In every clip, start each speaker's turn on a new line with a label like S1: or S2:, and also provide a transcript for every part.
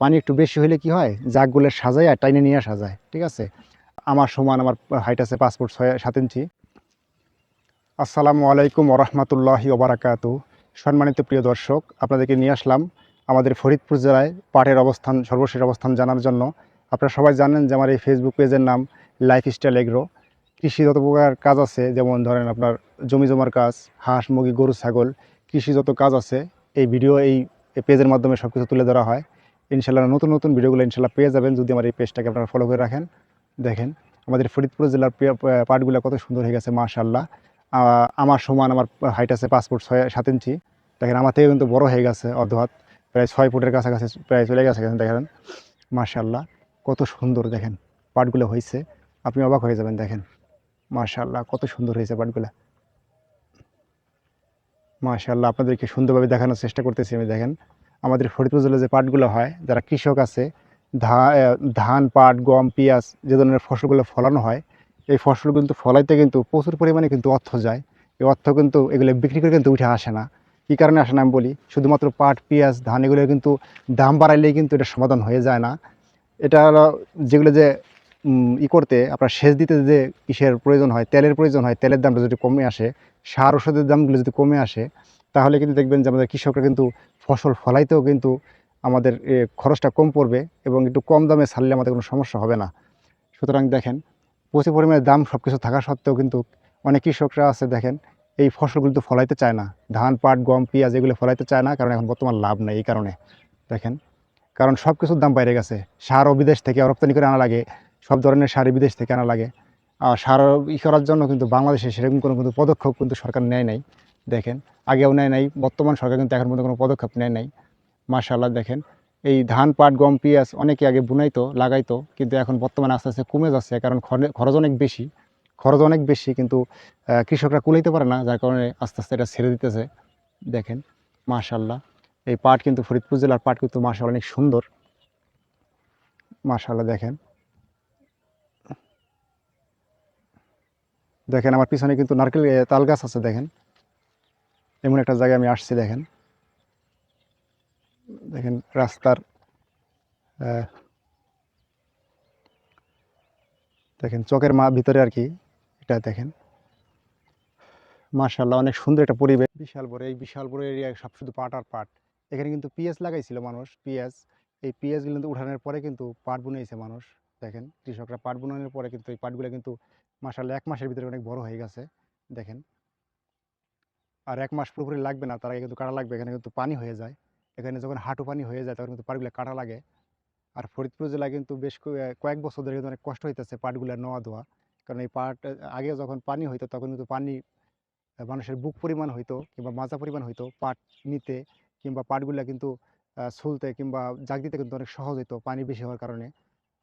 S1: পানি একটু বেশি হলে কি হয়, জাগগুলো সাজায় আর টাইনে নিয়ে আসা যায়। ঠিক আছে, আমার সমান আমার হাইট আছে 5 ফুট 7 ইঞ্চি। আসসালামু আলাইকুম ওরহমতুল্লাহি ওবারাকাতু। সম্মানিত প্রিয় দর্শক, আপনাদেরকে নিয়ে আসলাম আমাদের ফরিদপুর জেলায় পাটের অবস্থান, সর্বশেষ অবস্থান জানার জন্য। আপনারা সবাই জানেন যে আমার এই ফেসবুক পেজের নাম লাইফস্টাইল এগ্রো। কৃষি যত প্রকার কাজ আছে, যেমন ধরেন আপনার জমি জমার কাজ, হাঁস মুরগি গরু ছাগল, কৃষি যত কাজ আছে এই ভিডিও এই পেজের মাধ্যমে সব কিছু তুলে ধরা হয়। ইনশাল্লাহ নতুন নতুন ভিডিওগুলো ইনশাল্লাহ পেয়ে যাবেন যদি আমার এই পেজটাকে আপনারা ফলো করে রাখেন। দেখেন আমাদের ফরিদপুর জেলার পাটগুলো কত সুন্দর হয়ে গেছে মাশাআল্লাহ। আমার সমান আমার হাইট আছে 5 ফুট 7 ইঞ্চি। দেখেন আমার থেকে কিন্তু বড় হয়ে গেছে, অর্ধ হাত, প্রায় 6 ফুটের কাছাকাছি প্রায় চলে গেছে। দেখেন মাশাআল্লাহ কত সুন্দর দেখেন পাটগুলো হয়েছে, আপনি অবাক হয়ে যাবেন। দেখেন মাশাআল্লাহ কত সুন্দর হয়েছে পাটগুলা। মাশাআল্লাহ আপনাদেরকে সুন্দরভাবে দেখানোর চেষ্টা করতেছি আমি। দেখেন আমাদের ফরিদপুর জেলায় যে পাটগুলো হয়, যারা কৃষক আছে, ধান পাট গম পেঁয়াজ যে ধরনের ফসলগুলো ফলানো হয়, এই ফসল কিন্তু ফলাইতে কিন্তু প্রচুর পরিমাণে কিন্তু অর্থ যায়। এই অর্থ কিন্তু এগুলো বিক্রি করে কিন্তু উঠে আসে না। কী কারণে আসে না আমি বলি, শুধুমাত্র পাট পেঁয়াজ ধান এগুলো কিন্তু দাম বাড়াইলেই কিন্তু এটা সমাধান হয়ে যায় না। এটা হলো যেগুলো যে করতে আপনার সেচ দিতে যে ইসের প্রয়োজন হয়, তেলের প্রয়োজন হয়, তেলের দামটা যদি কমে আসে, সার ওষুধের দামগুলো যদি কমে আসে, তাহলে কিন্তু দেখবেন যে আমাদের কৃষকরা কিন্তু ফসল ফলাইতেও কিন্তু আমাদের খরচটা কম পড়বে এবং একটু কম দামে ছাড়লে আমাদের কোনো সমস্যা হবে না। সুতরাং দেখেন প্রচুর পরিমাণে দাম সব কিছু থাকা সত্ত্বেও কিন্তু অনেক কৃষকরা আছে দেখেন এই ফসলগুলো তো ফলাইতে চায় না। ধান পাট গম পেঁয়াজ এগুলো ফলাইতে চায় না, কারণ এখন বর্তমান লাভ নেই এই কারণে। দেখেন কারণ সব কিছুর দাম বাইরে গেছে, সারও বিদেশ থেকে রপ্তানি করে আনা লাগে, সব ধরনের সারই বিদেশ থেকে আনা লাগে। আর সার করার জন্য কিন্তু বাংলাদেশে সেরকম কোনো কিন্তু পদক্ষেপ কিন্তু সরকার নেয় নাই। দেখেন আগেও নেয় নাই, বর্তমান সরকার কিন্তু এখন পর্যন্ত কোনো পদক্ষেপ নেয় নাই। মাশাআল্লাহ দেখেন এই ধান পাট গম পেঁয়াজ অনেকে আগে বুনাইতো লাগাইতো, কিন্তু এখন বর্তমানে আস্তে আস্তে কমে যাচ্ছে, কারণ খরচ অনেক বেশি। খরচ অনেক বেশি কিন্তু কৃষকরা কুলাইতে পারে না, যার কারণে আস্তে আস্তে এটা ছেড়ে দিতেছে। দেখেন মাশাআল্লাহ এই পাট কিন্তু ফরিদপুর জেলার পাট কিন্তু মাশাআল্লাহ অনেক সুন্দর। মাশাআল্লাহ দেখেন, দেখেন আমার পিছনে কিন্তু নারকেল তাল গাছ আছে। দেখেন এমন একটা জায়গায় আমি আসছি। দেখেন দেখেন রাস্তার আহ, দেখেন চকের ভিতরে আর কি এটা। দেখেন মাশাআল্লাহ অনেক সুন্দর একটা পরিবেশ, বিশাল বড় এই বিশাল বড় এরিয়া সব শুধু পাট আর পাট। এখানে কিন্তু পেঁয়াজ লাগাইছিল মানুষ, পেঁয়াজ, এই পেঁয়াজগুলো কিন্তু উঠানোর পরে কিন্তু পাট বুনেছে মানুষ। দেখেন কৃষকরা পাট বুনানোর পরে কিন্তু এই পাটগুলো কিন্তু মাশাআল্লাহ 1 মাসের ভিতরে অনেক বড় হয়ে গেছে। দেখেন আর 1 মাস পুরোপুরি লাগবে না, তার আগে কিন্তু কাটা লাগবে। এখানে কিন্তু পানি হয়ে যায়, এখানে যখন হাঁটু পানি হয়ে যায় তখন কিন্তু পাটগুলো কাটা লাগে। আর ফরিদপুর জেলায় কিন্তু বেশ কয়েক বছর ধরে কিন্তু অনেক কষ্ট হইতেছে পাটগুলো নেওয়া ধোয়া, কারণ এই পাট আগে যখন পানি হইতো তখন কিন্তু পানি মানুষের বুক পরিমাণ হইতো কিংবা মাজা পরিমাণ হইতো পাট নিতে, কিংবা পাটগুলা কিন্তু ছুলতে কিংবা জাগ দিতে কিন্তু অনেক সহজ হইতো পানি বেশি হওয়ার কারণে।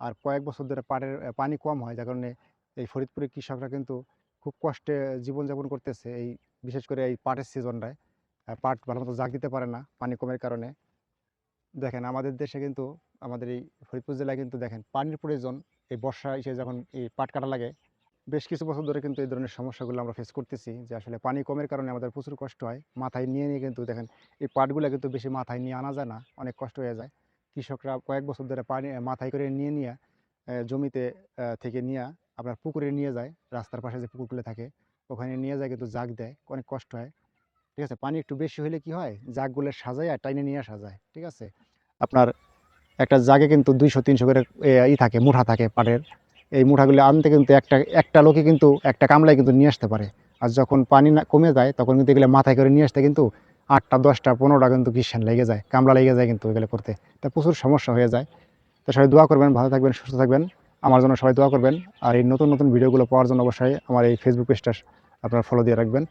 S1: আর কয়েক বছর ধরে পাটের পানি কম হয়, যার কারণে এই ফরিদপুরের কৃষকরা কিন্তু খুব কষ্টে জীবনযাপন করতেছে এই, বিশেষ করে এই পাটের সিজনটায়। পাট ভালোমতো জাগ দিতে পারে না পানি কমের কারণে। দেখেন আমাদের দেশে কিন্তু আমাদের এই ফরিদপুর জেলায় কিন্তু দেখেন পানির প্রয়োজন। এই বর্ষা এসে যখন এই পাট কাটা লাগে, বেশ কিছু বছর ধরে কিন্তু এই ধরনের সমস্যাগুলো আমরা ফেস করতেছি, যে আসলে পানি কমের কারণে আমাদের প্রচুর কষ্ট হয় মাথায় নিয়ে নিয়ে। কিন্তু দেখেন এই পাটগুলো কিন্তু বেশি মাথায় নিয়ে আনা যায় না, অনেক কষ্ট হয়ে যায়। কৃষকরা কয়েক বছর ধরে পানি মাথায় করে নিয়ে নিয়ে জমিতে থেকে নিয়ে আপনার পুকুরে নিয়ে যায়, রাস্তার পাশে যে পুকুরগুলো থাকে ওখানে নিয়ে যায়, কিন্তু জাগ দেয়, অনেক কষ্ট হয়। ঠিক আছে, পানি একটু বেশি হলে কি হয়, জাগগুলো সাজায় আর টাইনে নিয়ে আসা যায়। ঠিক আছে, আপনার একটা জাগে কিন্তু 200-300 করে থাকে, মুঠা থাকে পাটের। এই মুঠাগুলো আনতে কিন্তু একটা একটা লোকে কিন্তু একটা কামলায় কিন্তু নিয়ে আসতে পারে। আর যখন পানি না কমে যায় তখন কিন্তু এগুলো মাথায় করে নিয়ে আসতে কিন্তু 8টা 10টা 15টা কিন্তু কিষান লেগে যায়, কামলা লেগে যায় কিন্তু এগুলো করতে। তা প্রচুর সমস্যা হয়ে যায়। তো সবাই দোয়া করবেন, ভালো থাকবেন, সুস্থ থাকবেন, আমার জন্য সবাই দোয়া করবেন। আর এই নতুন নতুন ভিডিওগুলো পাওয়ার জন্য অবশ্যই আমার এই ফেসবুক পেজটা আপনারা ফলো দিয়ে রাখবেন।